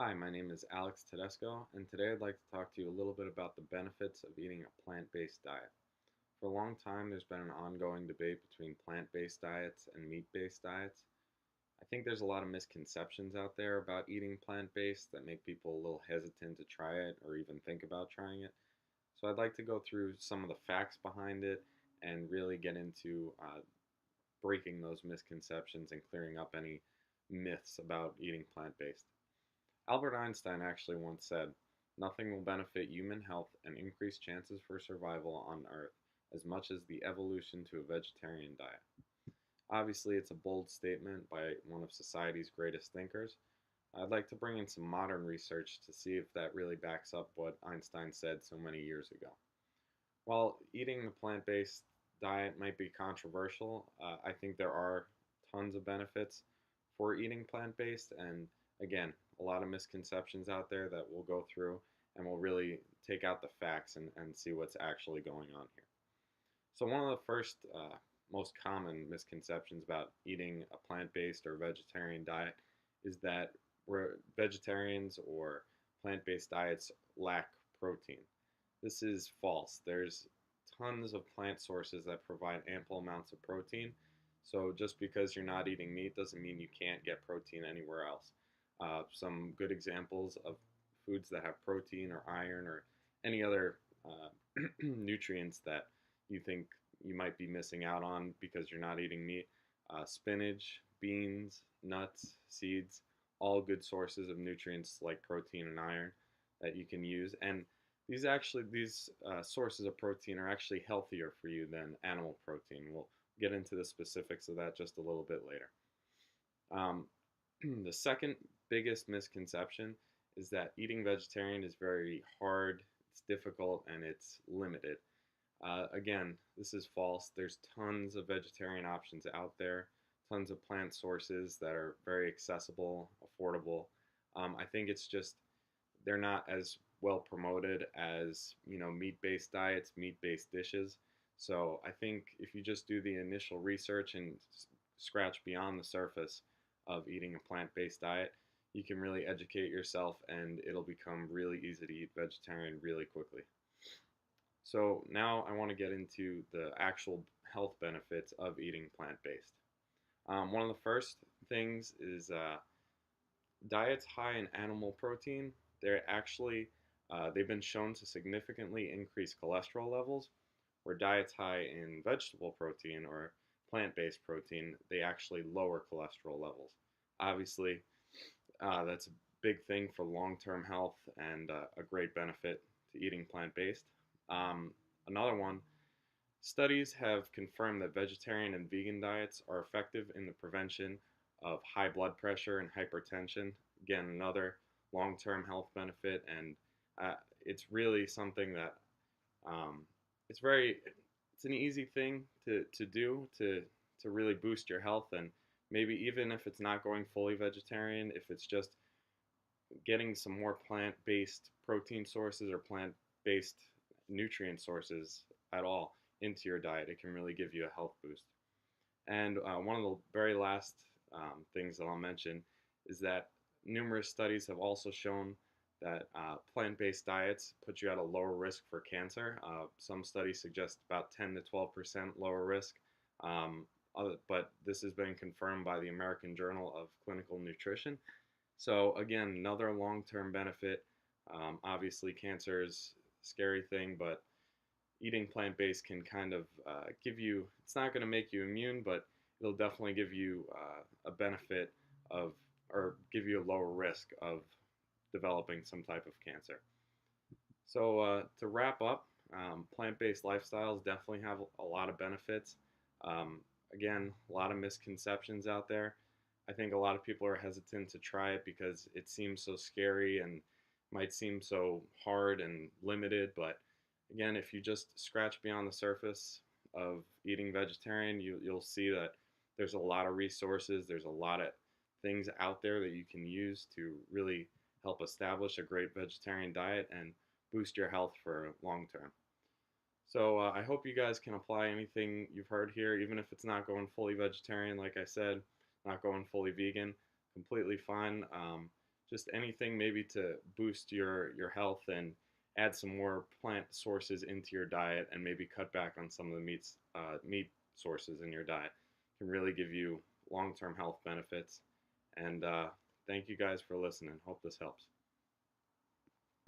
Hi, my name is Alex Tedesco, and today I'd like to talk to you a little bit about the benefits of eating a plant-based diet. For a long time, there's been an ongoing debate between plant-based diets and meat-based diets. I think there's a lot of misconceptions out there about eating plant-based that make people a little hesitant to try it or even think about trying it. So I'd like to go through some of the facts behind it and really get into breaking those misconceptions and clearing up any myths about eating plant-based. Albert Einstein actually once said, "Nothing will benefit human health and increase chances for survival on Earth as much as the evolution to a vegetarian diet." Obviously, it's a bold statement by one of society's greatest thinkers. I'd like to bring in some modern research to see if that really backs up what Einstein said so many years ago. While eating the plant based diet might be controversial, I think there are tons of benefits for eating plant based. And again, a lot of misconceptions out there that we'll go through and we'll really take out the facts and see what's actually going on here. So, one of the first most common misconceptions about eating a plant based or vegetarian diet is that vegetarians or plant based diets lack protein. This is false. There's tons of plant sources that provide ample amounts of protein. So just because you're not eating meat doesn't mean you can't get protein anywhere else. Some good examples of foods that have protein or iron or any other nutrients that you think you might be missing out on because you're not eating meat. Spinach, beans, nuts, seeds, all good sources of nutrients like protein and iron that you can use. And these sources of protein are actually healthier for you than animal protein. We'll get into the specifics of that just a little bit later. Um, the second biggest misconception is that eating vegetarian is very hard, it's difficult, and it's limited. Again, this is false. There's tons of vegetarian options out there, tons of plant sources that are very accessible, affordable. I think it's just they're not as well promoted as meat-based diets, meat-based dishes. So I think if you just do the initial research and scratch beyond the surface of eating a plant-based diet, you can really educate yourself and it'll become really easy to eat vegetarian really quickly. So now I want to get into the actual health benefits of eating plant-based. One of the first things is diets high in animal protein. They've been shown to significantly increase cholesterol levels, where diets high in vegetable protein or plant-based protein, they actually lower cholesterol levels. Obviously, that's a big thing for long-term health and a great benefit to eating plant-based. Another one, studies have confirmed that vegetarian and vegan diets are effective in the prevention of high blood pressure and hypertension. Again, another long-term health benefit, and it's really something that um, it's very it's an easy thing to do to really boost your health, and maybe even if it's not going fully vegetarian, if it's just getting some more plant-based protein sources or plant-based nutrient sources at all into your diet, it can really give you a health boost. And one of the very last things that I'll mention is that numerous studies have also shown that plant-based diets put you at a lower risk for cancer. Some studies suggest about 10 to 12% lower risk, but this has been confirmed by the American Journal of Clinical Nutrition. So again, another long-term benefit. Obviously, cancer is a scary thing, but eating plant-based can kind of give you, it's not going to make you immune, but it'll definitely give you a benefit of, or give you a lower risk of developing some type of cancer. So to wrap up, plant-based lifestyles definitely have a lot of benefits. Um, Again, a lot of misconceptions out there. I think a lot of people are hesitant to try it because it seems so scary and might seem so hard and limited. But again, if you just scratch beyond the surface of eating vegetarian, you'll see that there's a lot of resources, there's a lot of things out there that you can use to really help establish a great vegetarian diet and boost your health for long term. So I hope you guys can apply anything you've heard here, even if it's not going fully vegetarian, like I said, not going fully vegan, completely fine. just anything maybe to boost your health and add some more plant sources into your diet, and maybe cut back on some of the meat sources in your diet can really give you long-term health benefits. And thank you guys for listening. Hope this helps.